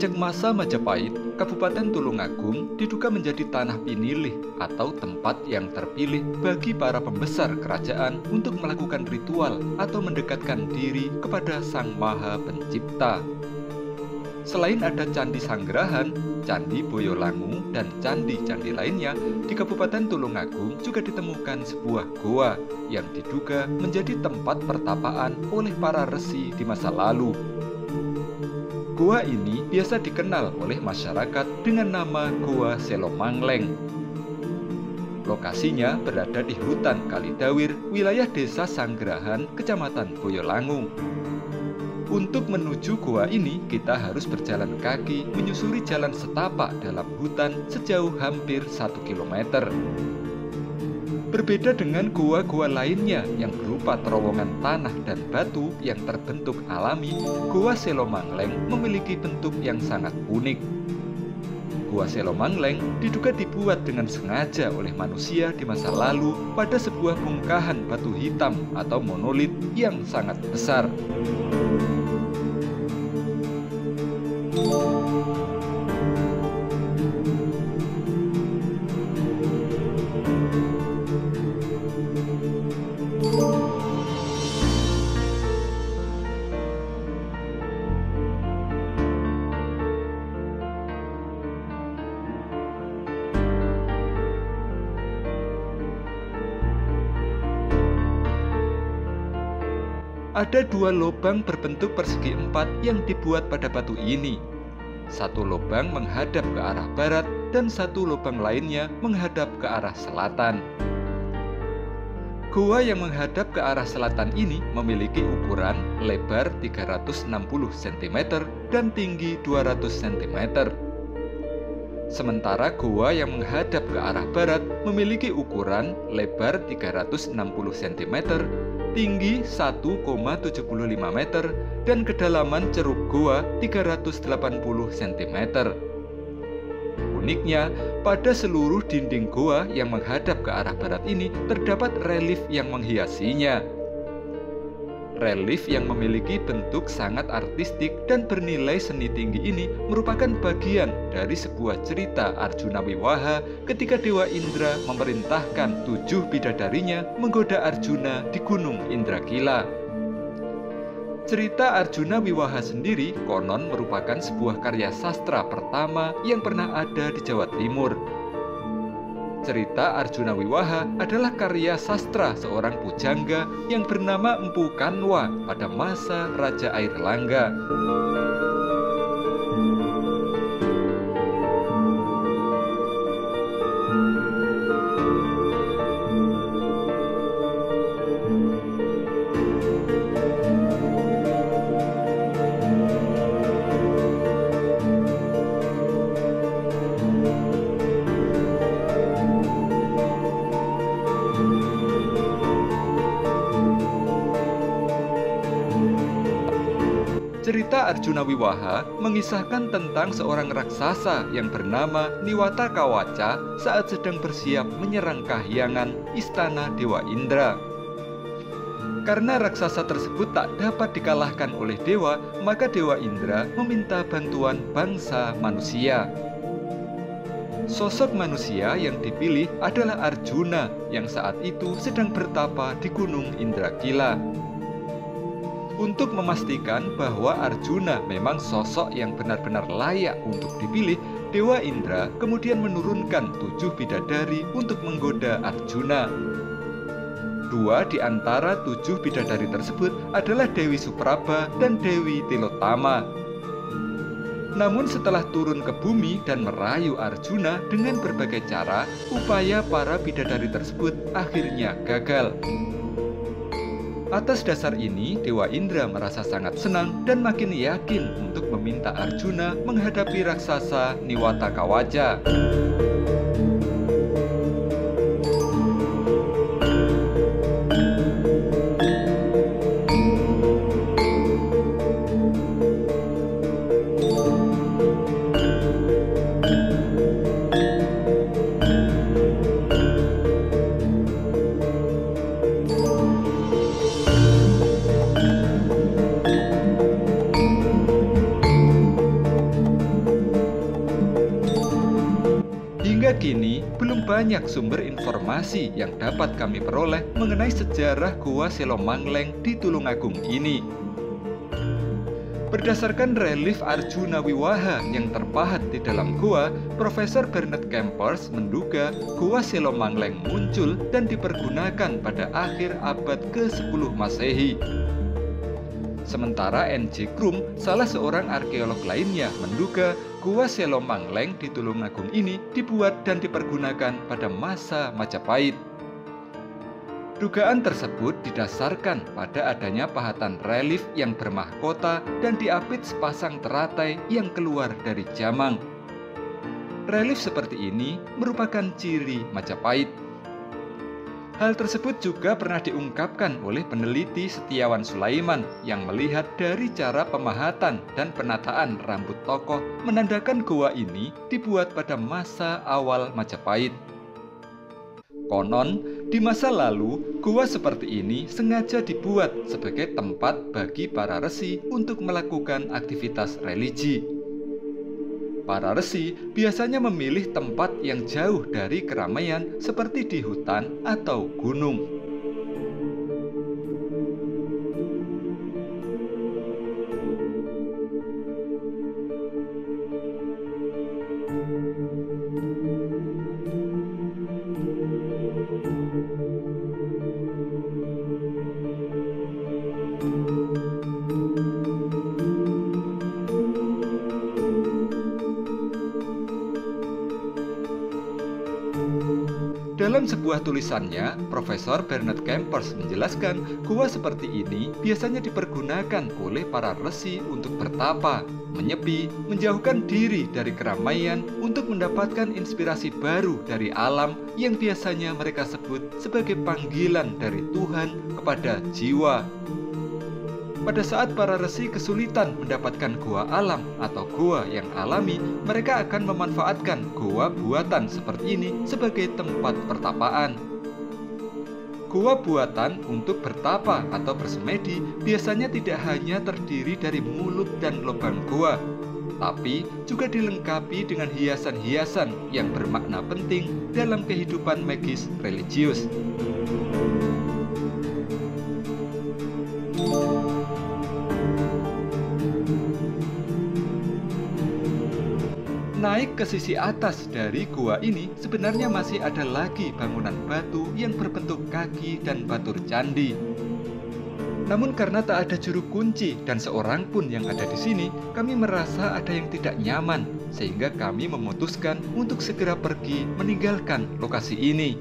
Sejak masa Majapahit, Kabupaten Tulungagung diduga menjadi tanah pinilih atau tempat yang terpilih bagi para pembesar kerajaan untuk melakukan ritual atau mendekatkan diri kepada Sang Maha Pencipta. Selain ada Candi Sanggrahan, Candi Boyolangu, dan candi-candi lainnya, di Kabupaten Tulungagung juga ditemukan sebuah goa yang diduga menjadi tempat pertapaan oleh para resi di masa lalu. Goa ini biasa dikenal oleh masyarakat dengan nama Goa Selomangleng. Lokasinya berada di hutan Kalidawir, wilayah Desa Sanggrahan, Kecamatan Boyolangu. Untuk menuju goa ini, kita harus berjalan kaki menyusuri jalan setapak dalam hutan sejauh hampir 1 km. Berbeda dengan goa-goa lainnya yang berupa terowongan tanah dan batu yang terbentuk alami, Goa Selomangleng memiliki bentuk yang sangat unik. Goa Selomangleng diduga dibuat dengan sengaja oleh manusia di masa lalu pada sebuah bongkahan batu hitam atau monolit yang sangat besar. Ada 2 lubang berbentuk persegi 4 yang dibuat pada batu ini. Satu lubang menghadap ke arah barat dan satu lubang lainnya menghadap ke arah selatan. Goa yang menghadap ke arah selatan ini memiliki ukuran lebar 360 cm dan tinggi 200 cm. Sementara goa yang menghadap ke arah barat memiliki ukuran lebar 360 cm, tinggi 1,75 meter, dan kedalaman ceruk goa 380 cm. Uniknya, pada seluruh dinding goa yang menghadap ke arah barat ini terdapat relief yang menghiasinya. Relief yang memiliki bentuk sangat artistik dan bernilai seni tinggi ini merupakan bagian dari sebuah cerita Arjuna Wiwaha ketika Dewa Indra memerintahkan 7 bidadarinya menggoda Arjuna di Gunung Indragila. Cerita Arjuna Wiwaha sendiri konon merupakan sebuah karya sastra pertama yang pernah ada di Jawa Timur. Cerita Arjuna Wiwaha adalah karya sastra seorang pujangga yang bernama Empu Kanwa pada masa Raja Airlangga. Cerita Arjuna Wiwaha mengisahkan tentang seorang raksasa yang bernama Niwata Kawaca saat sedang bersiap menyerang kahyangan istana Dewa Indra. Karena raksasa tersebut tak dapat dikalahkan oleh dewa, maka Dewa Indra meminta bantuan bangsa manusia. Sosok manusia yang dipilih adalah Arjuna yang saat itu sedang bertapa di Gunung Indragila. Untuk memastikan bahwa Arjuna memang sosok yang benar-benar layak untuk dipilih, Dewa Indra kemudian menurunkan 7 bidadari untuk menggoda Arjuna. 2 di antara 7 bidadari tersebut adalah Dewi Supraba dan Dewi Tilotama. Namun setelah turun ke bumi dan merayu Arjuna dengan berbagai cara, upaya para bidadari tersebut akhirnya gagal. Atas dasar ini, Dewa Indra merasa sangat senang dan makin yakin untuk meminta Arjuna menghadapi raksasa Niwata Kawaca. kini, belum banyak sumber informasi yang dapat kami peroleh mengenai sejarah Gua Selomangleng di Tulungagung ini. Berdasarkan relief Arjuna Wiwaha yang terpahat di dalam gua, Profesor Bernard Kempers menduga Gua Selomangleng muncul dan dipergunakan pada akhir abad ke-10 Masehi. Sementara N.J. Krum, salah seorang arkeolog lainnya, menduga Gua Selomangleng di Tulungagung ini dibuat dan dipergunakan pada masa Majapahit. Dugaan tersebut didasarkan pada adanya pahatan relief yang bermahkota dan diapit sepasang teratai yang keluar dari jamang. Relief seperti ini merupakan ciri Majapahit. Hal tersebut juga pernah diungkapkan oleh peneliti Setiawan Sulaiman yang melihat dari cara pemahatan dan penataan rambut tokoh menandakan gua ini dibuat pada masa awal Majapahit. Konon, di masa lalu, gua seperti ini sengaja dibuat sebagai tempat bagi para resi untuk melakukan aktivitas religi. Para resi biasanya memilih tempat yang jauh dari keramaian seperti di hutan atau gunung. Dalam sebuah tulisannya, Profesor Bernard Kempers menjelaskan gua seperti ini biasanya dipergunakan oleh para resi untuk bertapa, menyepi, menjauhkan diri dari keramaian untuk mendapatkan inspirasi baru dari alam yang biasanya mereka sebut sebagai panggilan dari Tuhan kepada jiwa. Pada saat para resi kesulitan mendapatkan gua alam atau gua yang alami, mereka akan memanfaatkan gua buatan seperti ini sebagai tempat pertapaan. Gua buatan untuk bertapa atau bersemedi biasanya tidak hanya terdiri dari mulut dan lubang gua, tapi juga dilengkapi dengan hiasan-hiasan yang bermakna penting dalam kehidupan magis religius. Naik ke sisi atas dari gua ini, sebenarnya masih ada lagi bangunan batu yang berbentuk kaki dan batur candi. Namun karena tak ada juru kunci dan seorang pun yang ada di sini, kami merasa ada yang tidak nyaman, sehingga kami memutuskan untuk segera pergi meninggalkan lokasi ini.